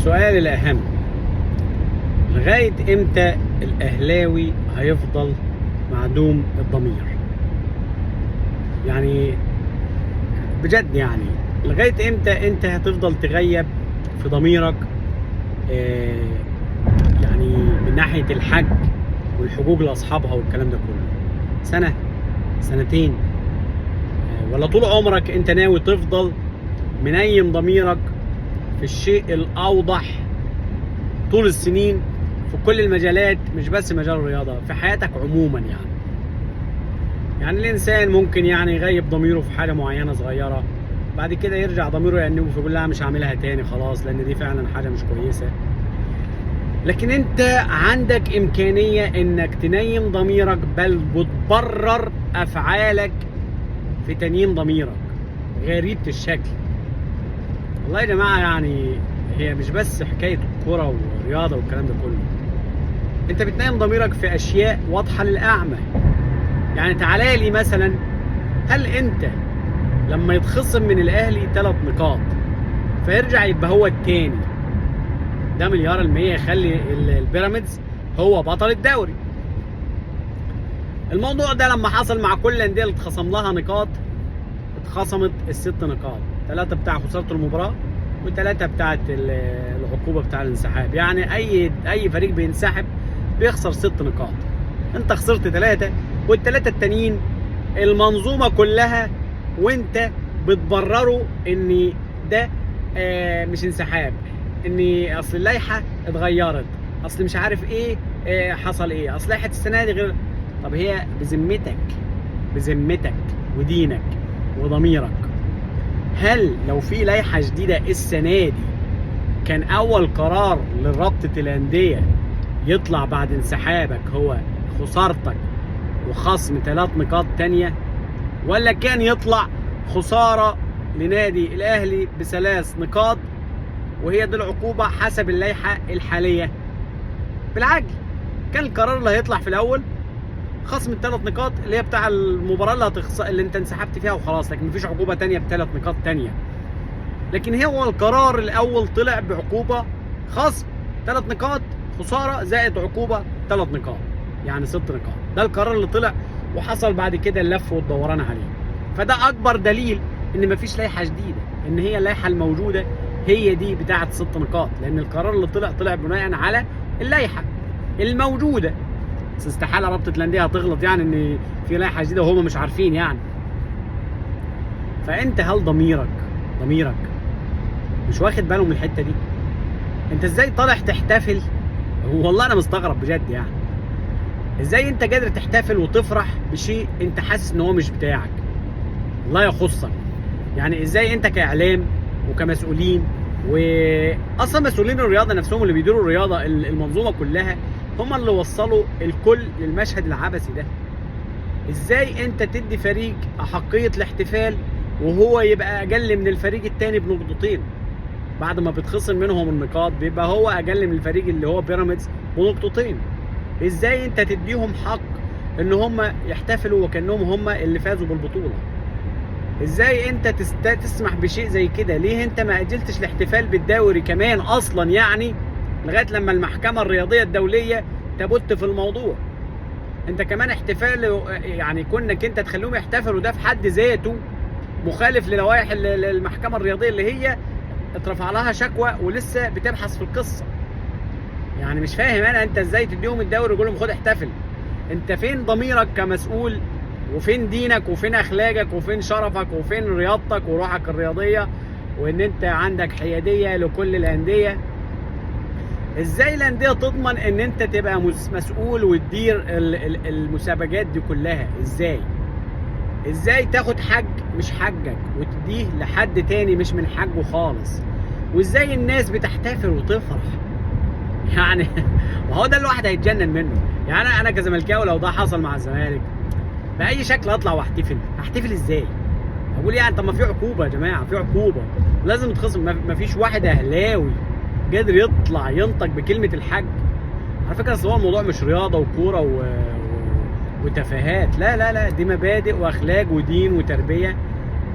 السؤال الأهم، لغاية إمتى الأهلاوي هيفضل معدوم الضمير؟ يعني بجد يعني لغاية إمتى أنت هتفضل تغيب في ضميرك؟ يعني من ناحية الحج والحجوج لأصحابها والكلام ده كله، سنة سنتين، ولا طول عمرك أنت ناوي تفضل منيم ضميرك في الشيء الأوضح طول السنين في كل المجالات، مش بس مجال الرياضة، في حياتك عموما؟ يعني الإنسان ممكن يعني يغيب ضميره في حاجة معينة صغيرة، بعد كده يرجع ضميره يأنبه فيقول لا مش هعملها تاني خلاص لأن دي فعلا حاجة مش كويسة. لكن أنت عندك إمكانية إنك تنيم ضميرك، بل بتبرر أفعالك في تنييم ضميرك غريبة الشكل. والله يا جماعة يعني هي مش بس حكاية الكرة والرياضة والكلام ده كله، انت بتنام ضميرك في اشياء واضحة للأعمى. يعني تعالى لي مثلا، هل انت لما يتخصم من الاهلي 3 نقاط فيرجع يبقى هو التاني، ده مليار المية يخلي البيراميدز هو بطل الدوري؟ الموضوع ده لما حصل مع كل الانديه اللي اتخصم لها نقاط، اتخصمت ال6 نقاط، 3 بتاع خسارة المباراة و3 بتاعت العقوبة بتاع الانسحاب. يعني اي فريق بينسحب بيخسر 6 نقاط، انت خسرت 3 وال3 التانيين المنظومة كلها وانت بتبرروا ان ده مش انسحاب، ان اصل اللائحة اتغيرت، اصل مش عارف ايه حصل ايه، اصل لائحة السنة دي غير. طب هي بذمتك ودينك وضميرك، هل لو في لائحة جديدة السنة دي كان أول قرار لرابطة الأندية يطلع بعد انسحابك هو خسارتك وخصم 3 نقاط تانية، ولا كان يطلع خسارة لنادي الأهلي ب3 نقاط وهي دي العقوبة حسب اللائحة الحالية؟ بالعجل كان القرار اللي هيطلع في الأول خصم ال3 نقاط اللي هي بتاع المباراة اللي انت انسحبت فيها وخلاص، لكن مفيش عقوبة تانية ب3 نقاط تانية. لكن هو القرار الأول طلع بعقوبة خصم 3 نقاط خسارة زائد عقوبة 3 نقاط، يعني 6 نقاط. ده القرار اللي طلع وحصل بعد كده اللف والدوران عليه. فده أكبر دليل إن مفيش لائحة جديدة، إن هي اللائحة الموجودة هي دي بتاعة 6 نقاط، لأن القرار اللي طلع بناء على اللائحة الموجودة. بس استحالة رابطة الأندية هتغلط يعني إن في لائحة جديدة وهم مش عارفين يعني. فأنت هل ضميرك مش واخد باله من الحتة دي؟ انت ازاي طالع تحتفل؟ والله انا مستغرب بجد يعني ازاي انت قادر تحتفل وتفرح بشيء انت حاسس ان هو مش بتاعك، لا يخصك. يعني ازاي انت كاعلام وكمسؤولين، واصلا مسؤولين الرياضة نفسهم اللي بيديروا الرياضة المنظومة كلها، هم اللي وصلوا الكل للمشهد العبثي ده. ازاي انت تدي فريق احقية الاحتفال وهو يبقى اقل من الفريق التاني بنقطتين؟ بعد ما بتخصم منهم النقاط بيبقى هو اقل من الفريق اللي هو بيراميدز بنقطتين. ازاي انت تديهم حق ان هم يحتفلوا وكانهم هم اللي فازوا بالبطولة؟ ازاي انت تسمح بشيء زي كده؟ ليه انت ما اجلتش الاحتفال بالدوري كمان اصلا يعني لغاية لما المحكمة الرياضية الدولية تبت في الموضوع؟ انت كمان احتفال يعني كونك انت تخليهم يحتفلوا ده في حد ذاته مخالف للوائح المحكمة الرياضية اللي هي اترفع لها شكوى ولسه بتبحث في القصة. يعني مش فاهم انا انت ازاي تديهم الدوري وتقول لهم خد احتفل؟ انت فين ضميرك كمسؤول؟ وفين دينك؟ وفين اخلاقك؟ وفين شرفك؟ وفين رياضتك وروحك الرياضية؟ وان انت عندك حيادية لكل الاندية؟ ازاي الاندية تضمن ان انت تبقى مسؤول وتدير المسابقات دي كلها؟ ازاي تاخد حج مش حجك وتديه لحد تاني مش من حجه خالص؟ وازاي الناس بتحتفل وتفرح؟ يعني وهو ده الواحد هيتجنن منه. يعني انا كزملكاوي لو ده حصل مع الزمالك باي شكل اطلع واحتفل. هحتفل ازاي؟ اقول يعني طب ما في عقوبه يا جماعه، في عقوبه لازم تخصم. ما فيش واحد اهلاوي قادر يطلع ينطق بكلمه الحج. على فكره اصل هو الموضوع مش رياضه وكوره وتفاهات، لا دي مبادئ واخلاق ودين وتربيه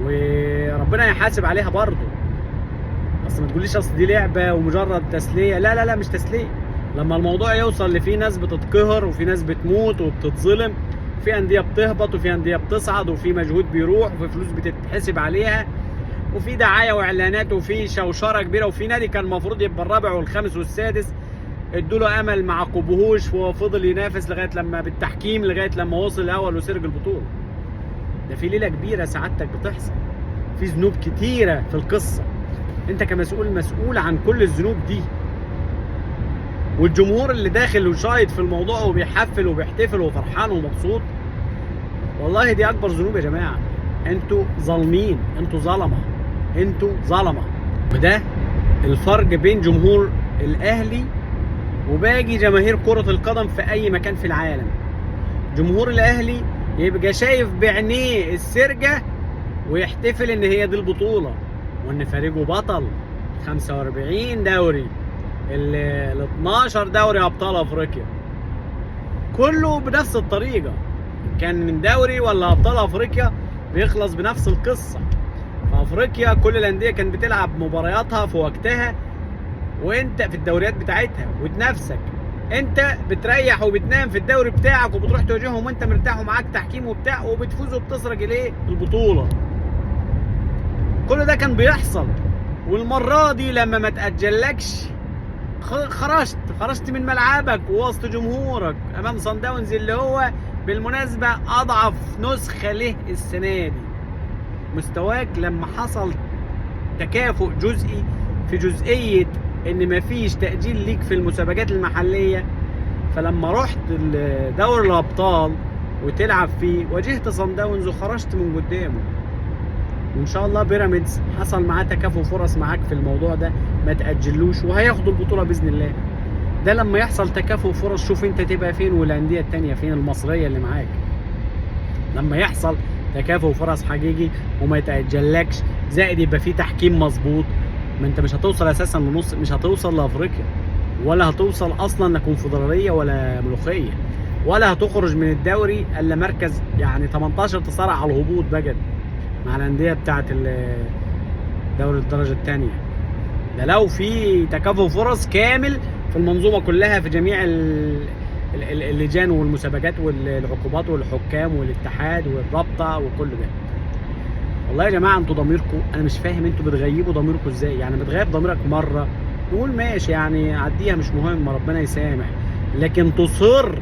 وربنا يحاسب عليها برضه. بس ما تقوليش اصل دي لعبه ومجرد تسليه. لا لا لا، مش تسليه. لما الموضوع يوصل لفي ناس بتتقهر وفي ناس بتموت وبتتظلم، في انديه بتهبط وفي انديه بتصعد وفي مجهود بيروح وفي فلوس بتتحسب عليها وفي دعايه واعلانات وفي شوشره كبيره، وفي نادي كان المفروض يبقى الرابع والخامس والسادس ادوا له امل ما عقبوهوش وفضل ينافس لغايه لما بالتحكيم لغايه لما وصل الاول وسرق البطوله. ده في ليله كبيره سعادتك بتحصل، في ذنوب كتيره في القصه. انت كمسؤول مسؤول عن كل الذنوب دي. والجمهور اللي داخل وشايط في الموضوع وبيحفل وبيحتفل وفرحان ومبسوط، والله دي اكبر ذنوب يا جماعه. انتوا ظالمين، انتوا ظلمه، انتوا ظلمه. وده الفرق بين جمهور الاهلي وباقي جماهير كرة القدم في اي مكان في العالم. جمهور الاهلي يبقى شايف بعينيه السرقة ويحتفل ان هي دي البطولة وان فريقه بطل 45 دوري، ال 12 دوري ابطال افريقيا، كله بنفس الطريقة. كان من دوري ولا ابطال افريقيا بيخلص بنفس القصة. في افريقيا كل الاندية كانت بتلعب مبارياتها في وقتها وانت في الدوريات بتاعتها وتنافسك. انت بتريح وبتنام في الدوري بتاعك وبتروح تواجههم وانت مرتاح ومعاك تحكيم وبتاع وبتفوز وبتسرق الايه؟ البطولة. كل ده كان بيحصل. والمرة دي لما ما تأجلكش خرجت من ملعبك ووسط جمهورك امام صن داونز اللي هو بالمناسبة اضعف نسخة له السنة دي. مستواك لما حصل تكافؤ جزئي في جزئية ان مفيش تأجيل ليك في المسابقات المحلية، فلما رحت دوري الابطال وتلعب فيه واجهت صن داونز وخرجت من قدامه. وان شاء الله بيراميدز حصل معاه تكافؤ فرص معاك في الموضوع ده، ما تأجلوش وهياخدوا البطولة بإذن الله. ده لما يحصل تكافؤ فرص شوف انت تبقى فين والاندية التانية فين، المصرية اللي معاك. لما يحصل تكافؤ فرص حقيقي وما يتأجلكش، زائد يبقى فيه تحكيم مظبوط، ما انت مش هتوصل اساسا لنص، مش هتوصل لافريقيا ولا هتوصل اصلا لكونفدراليه ولا ملوخيه، ولا هتخرج من الدوري الا مركز يعني 18 تصارع على الهبوط بجد مع الانديه بتاعه دوري الدرجه الثانيه. ده لو في تكافؤ فرص كامل في المنظومه كلها في جميع اللجان والمسابقات والعقوبات والحكام والاتحاد والرابطه وكل ده. والله يا جماعه انتوا ضميركم انا مش فاهم انتوا بتغيبوا ضميركم ازاي. يعني بتغيب ضميرك مره نقول ماشي يعني عديها مش مهم ربنا يسامح، لكن تصر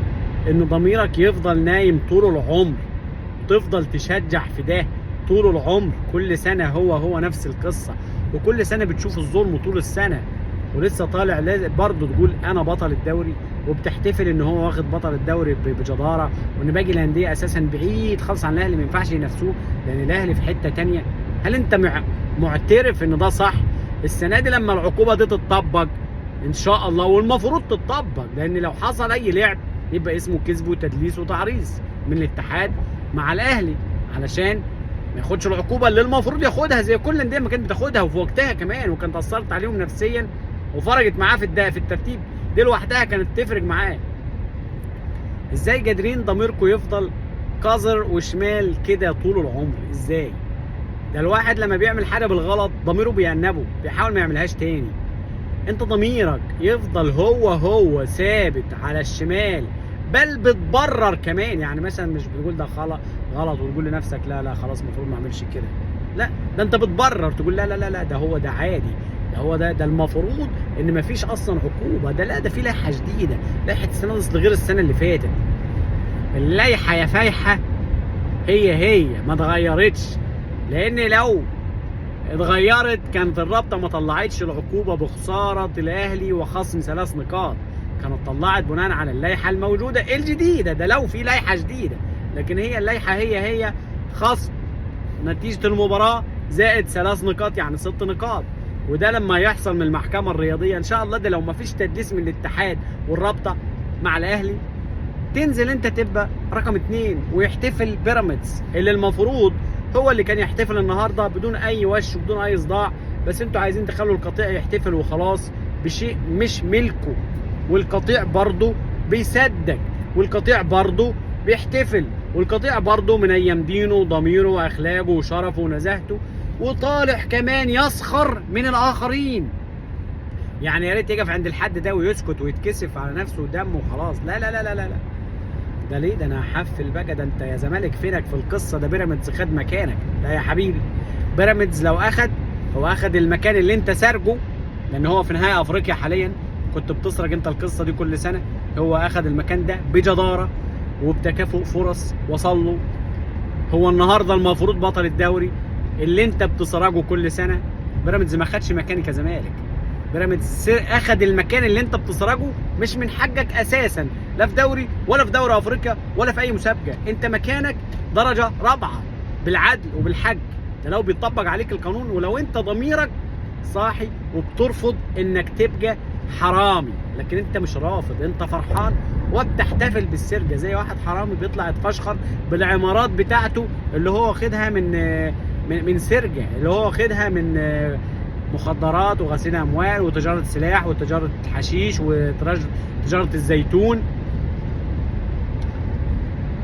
ان ضميرك يفضل نايم طول العمر، تفضل تشجع في ده طول العمر. كل سنه هو نفس القصه، وكل سنه بتشوف الظلم طول السنه ولسه طالع لازم برضه تقول انا بطل الدوري، وبتحتفل ان هو واخد بطل الدوري بجداره، وان باقي الانديه اساسا بعيد خالص عن الاهلي ما ينفعش ينافسوه لان الاهلي في حته ثانيه. هل انت معترف ان ده صح؟ السنه دي لما العقوبه دي تتطبق ان شاء الله، والمفروض تتطبق، لان لو حصل اي لعب يبقى اسمه كذب وتدليس وتعريض من الاتحاد مع الاهلي علشان ما ياخدش العقوبه اللي المفروض ياخدها زي كل الانديه ما كانت بتاخدها وفي وقتها كمان، وكانت اثرت عليهم نفسيا وفرجت معاه في الترتيب. دي لوحدها كانت تفرق معاه. ازاي قادرين ضميركم يفضل قذر وشمال كده طول العمر؟ ازاي؟ ده الواحد لما بيعمل حاجه بالغلط ضميره بيأنبه بيحاول ما يعملهاش تاني. انت ضميرك يفضل هو ثابت على الشمال، بل بتبرر كمان. يعني مثلا مش بتقول ده غلط وتقول لنفسك لا خلاص المفروض ما اعملش كده، لا ده انت بتبرر تقول لا ده هو ده عادي، ده المفروض ان مفيش اصلا عقوبه، ده لا ده في لائحه جديده، لائحه السنه دي غير السنه اللي فاتت. اللائحه يا فايحه هي ما اتغيرتش، لان لو اتغيرت كانت الرابطه ما طلعتش العقوبه بخساره الاهلي وخصم 3 نقاط، كانت طلعت بناء على اللائحه الموجوده الجديده. ده لو في لائحه جديده، لكن هي اللائحه هي خصم نتيجه المباراه زائد 3 نقاط يعني 6 نقاط. وده لما يحصل من المحكمه الرياضيه ان شاء الله، ده لو ما فيش تدليس من الاتحاد والرابطه مع الاهلي، تنزل انت تبقى رقم 2 ويحتفل بيراميدز اللي المفروض هو اللي كان يحتفل النهارده بدون اي وش وبدون اي صداع، بس انتوا عايزين تخلوا القطيع يحتفل وخلاص بشيء مش ملكه. والقطيع برضه بيصدق، والقطيع برضه بيحتفل، والقطيع برضه من ايام دينه وضميره واخلاقه وشرفه ونزاهته وطالع كمان يسخر من الاخرين. يعني يا ريت يقف عند الحد ده ويسكت ويتكسف على نفسه ودمه وخلاص. لا لا لا لا لا، ده ليه؟ ده انا هحفل بقى. ده انت يا زمالك فينك في القصه؟ ده بيراميدز خد مكانك. لا يا حبيبي، بيراميدز لو هو اخد المكان اللي انت سارجه، لان هو في نهائي افريقيا حاليا. كنت بتسرج انت القصه دي كل سنه. هو اخد المكان ده بجداره وبتكافؤ فرص وصل له. هو النهارده المفروض بطل الدوري اللي انت بتسرجه كل سنه. بيراميدز ما خدش مكانك يا زمالك. بيراميدز اخد المكان اللي انت بتسرجه مش من حقك اساسا، لا في دوري ولا في دوري افريقيا ولا في اي مسابقه. انت مكانك درجه رابعه بالعدل وبالحق، ده لو بيطبق عليك القانون، ولو انت ضميرك صاحي وبترفض انك تبقى حرامي. لكن انت مش رافض، انت فرحان وبتحتفل بالسرقه زي واحد حرامي بيطلع يتفشخر بالعمارات بتاعته اللي هو واخدها من سرقه، اللي هو واخدها من مخدرات وغسيل اموال وتجاره سلاح وتجاره حشيش وتجاره الزيتون.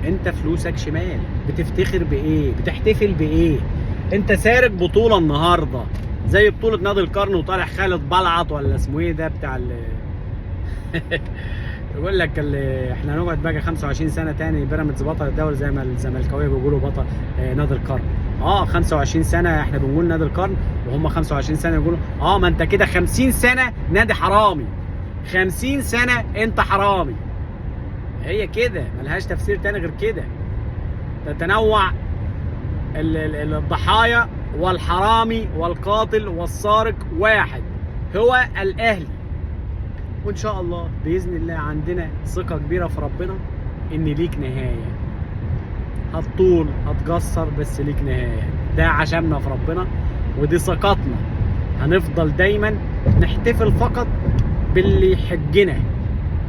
انت فلوسك شمال. بتفتخر بايه؟ بتحتفل بايه؟ انت سارق بطوله النهارده زي بطوله نادي القرن وطالع خالد بلعط ولا اسمه ايه ده بتاع يقول لك احنا هنقعد بقى 25 سنه تاني بيراميدز بطل الدوري زي ما الزملكاويه بيقولوا بطل نادي القرن. 25 سنه احنا بنقول نادي القرن وهم 25 سنه يقولوا ما انت كده 50 سنه نادي حرامي. 50 سنه انت حرامي. هي كده ملهاش تفسير تاني غير كده. تتنوع الضحايا والحرامي والقاتل والسارق واحد، هو الاهلي. وان شاء الله باذن الله عندنا ثقه كبيره في ربنا ان ليك نهايه. هتطول هتقصر بس ليك نهايه. ده عشمنا في ربنا ودي ثقتنا. هنفضل دايما نحتفل فقط باللي يحجنا.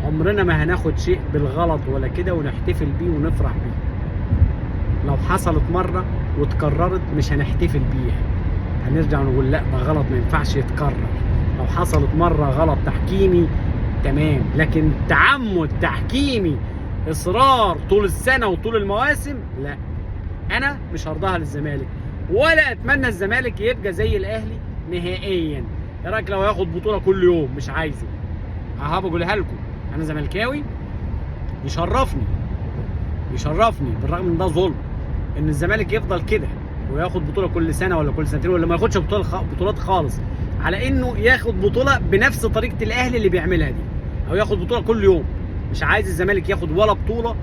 عمرنا ما هناخد شيء بالغلط ولا كده ونحتفل بيه ونفرح بيه. لو حصلت مره واتكررت مش هنحتفل بيها، هنرجع نقول لا ده غلط ما ينفعش يتكرر. لو حصلت مره غلط تحكيمي تمام، لكن تعمد تحكيمي اصرار طول السنه وطول المواسم لا، انا مش هرضاها للزمالك ولا اتمنى الزمالك يبقى زي الاهلي نهائيا. ايه رايك لو ياخد بطوله كل يوم؟ مش عايزه. بقولها لكم انا زملكاوي، يشرفني بالرغم من ده ظلم ان الزمالك يفضل كده وياخد بطوله كل سنه ولا كل سنتين ولا ما ياخدش بطولات خالص، على انه ياخد بطوله بنفس طريقه الاهلي اللي بيعملها دي، او ياخد بطوله كل يوم. مش عايز الزمالك ياخد ولا بطوله،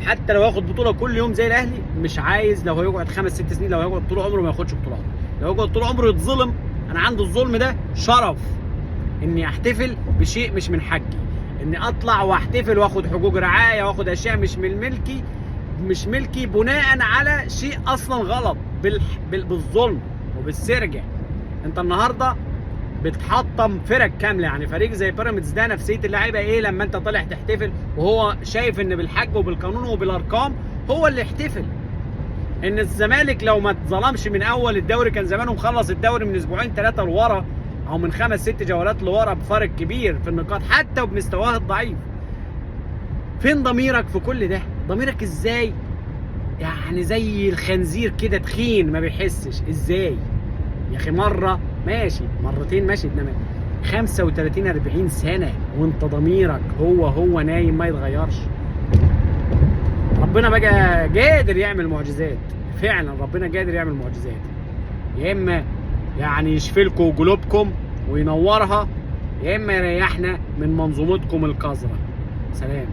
حتى لو ياخد بطوله كل يوم زي الاهلي مش عايز. لو هيقعد 5-6 سنين، لو هيقعد طول عمره ما ياخدش بطولات، لو يقعد طول عمره يتظلم. انا عندي الظلم ده شرف، اني احتفل بشيء مش من حقي، اني اطلع واحتفل واخد حقوق رعايه واخد اشياء مش ملكي بناء على شيء اصلا غلط بالظلم وبالسرقه. انت النهارده بتحطم فرق كامله، يعني فريق زي بيراميدز ده نفسيه اللعيبه ايه لما انت طالع تحتفل وهو شايف ان بالحق وبالقانون وبالارقام هو اللي يحتفل. ان الزمالك لو ما اتظلمش من اول الدوري كان زمانه مخلص الدوري من اسبوعين 3 لورا، او من 5-6 جولات لورا بفرق كبير في النقاط حتى وبمستواه الضعيف. فين ضميرك في كل ده؟ ضميرك ازاي يعني زي الخنزير كده تخين ما بيحسش؟ ازاي يا اخي؟ مره ماشي مرتين ماشي، انما 35-40 سنه وانت ضميرك هو نايم ما يتغيرش. ربنا بقى قادر يعمل معجزات، فعلا ربنا قادر يعمل معجزات. يا اما يعني يشفي لكم قلوبكم وينورها، يا اما يريحنا من منظومتكم القذره. سلام.